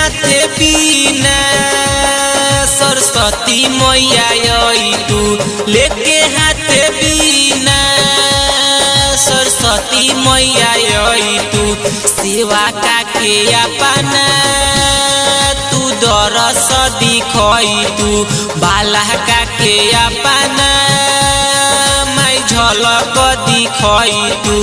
हाथे बीना सरस्वती मैया आई तू लेके हाथे बीना सरस्वती मैया आई तू सेवा काके अपना तू दरस दिखई तू बाला काके अपना मैं झलक दिखई तू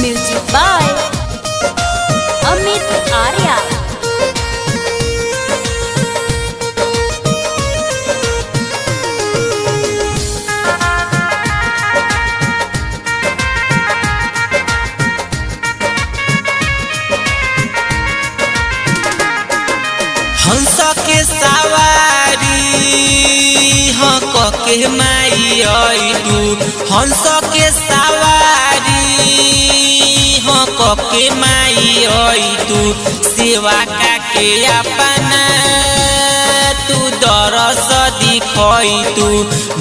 म्यूजिक बाय अमित आर्या। हंस के सवारी हक के माई आई तू हंस के सवारी हक के माई आई तू सेवा काके अपना तू दरस दिखई तू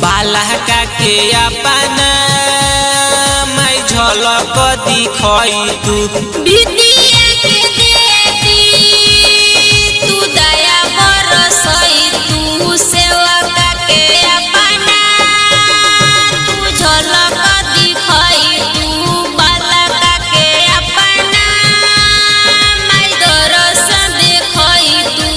बाला काके अपना मैं झलक दिखई तू विद्या के देवी तू दया बरसई तू सेवा काके अपना तू झलक दिखई तू बाला काके अपना मैं दरस देखई तू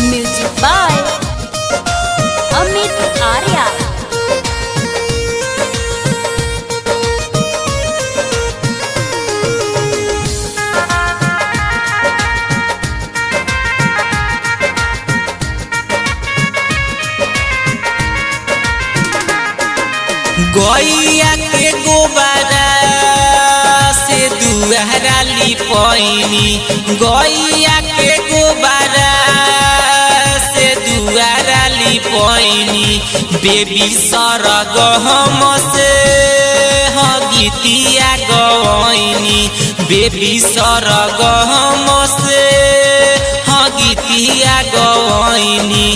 म्यूजिक बाय अमित आर्या। गैया के गोबरा से दुआरा लिपैनी गैया के गोबरा से दुआरा लिपैनी बेबी सरगम से गीतिया गवैनी बेबी सरगम से गीतिया गवैनी